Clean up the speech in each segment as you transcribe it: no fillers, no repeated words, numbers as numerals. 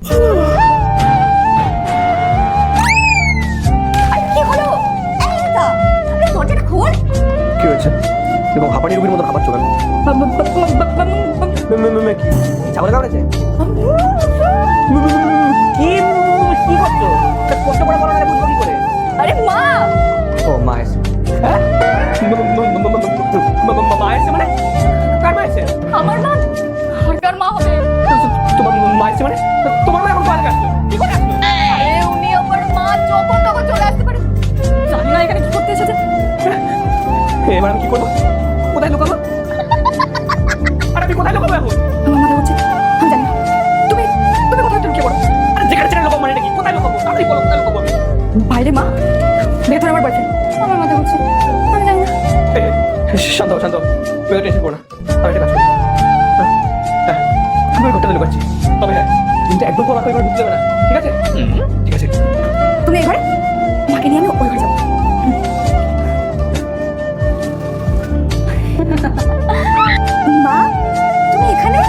কি হলো? দরজাটা খোল। কি হয়েছে? এরকম হাঁপানি রুগীর মতো হাঁপাচ্ছ কেন? কি ছাগলে কামড়েছে? কি কি করছো? কষ্ট করে বলো না, বুঝবো কি করে? আরে মা, ও মা এসে। হ্যাঁ? মা এসে মানে? কার মা এসে? আমার মা। আর কার মা হবে? তোমার মা এসে মানে? তোমার মা এখন কোথায় আসলো? কি করে আসলো? আরে উনি আমার মা, যখন তখন চলে আসতে পারে। জানি না এখানে কি করতে এসেছে। এবার আমি কি করবো? কোথায় লুকাবো? আর আমি কোথায় লুকাবো এখন? আমার মাথা হচ্ছে, আমি জানি না। তুমি তুমি কোথায় লুকিয়ে পড়ো? আরে যেখানে সেখানে লুকাবো মানে কি? কোথায় লুকাবো? তাড়াতাড়ি বলো, কোথায় লুকাবো আমি? বাইরে মা, ভেতরে আমার বয়ফ্রেন্ড। আমার মাথা হচ্ছে, আমি জানি না। শান্ত হও, শান্ত হও। তুমি তো টেনশন করো না। আমি একটা কাজ করি। হ্যাঁ, আমি ওই ঘরটাতে লুকাচ্ছি। তবে হ্যাঁ, কিন্তু একদম কোনো রকম ঢুকতে দেবে না। ঠিক আছে? ঠিক আছে। তুমি এই ঘরে, মাকে নিয়ে আমি ওই ঘরে যাবো। মা, তুমি এখানে?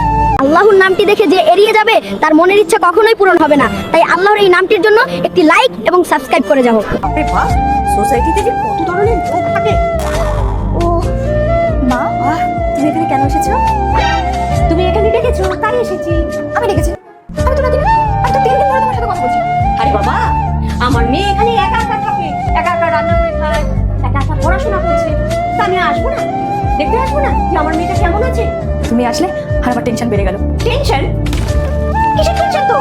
আল্লাহর নামটি দেখে যে এড়িয়ে যাবে তার মনের ইচ্ছা কখনোই পূরণ হবে না। তাই আল্লাহর এই নামটির জন্য একটি লাইক এবং সাবস্ক্রাইব করে যাও। আরে বাহ, সোসাইটিতে যে কত ধরনের লোক থাকে। ও মা, তুমি এখানে কেন এসেছো? তুমি এখানে ডেকেছো, তাই এসেছি। আমি ডেকেছি? আমি তো ডাকিনি। আমি তো 3 দিন ধরে তোমার সাথে কথা বলছি। আরে বাবা, আমার মেয়ে এখানে একা একা থাকে, একা একা রান্না করে খায়, একা একা পড়াশোনা করছে। তা আমি আসবো না? দেখতে আসবো না যে আমার মেয়েটা কেমন আছে? তুমি আসলে আর আমার টেনশন বেড়ে গেল। টেনশন? কিসের টেনশন? তো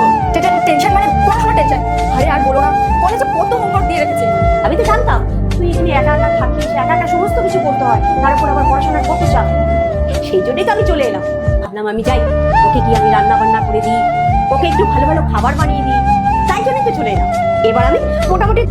টেনশন মানে পড়াশোনার টেনশন। আরে আর বলো না, কলেজে কত হোমওয়ার্ক দিয়ে রেখেছে। আমি তো জানতাম তুই এখানে একা একা থাকিস, একা একা সমস্ত কিছু করতে হয়, তারপর আবার পড়াশোনার কত চাপ। সেই জন্যই তো আমি চলে এলাম। ভাবলাম আমি যাই, ওকে কি আমি রান্না বান্না করে দিই, ওকে একটু ভালো ভালো খাবার বানিয়ে দিই। তাই জন্যই তো চলে এলাম। এবার আমি মোটামুটি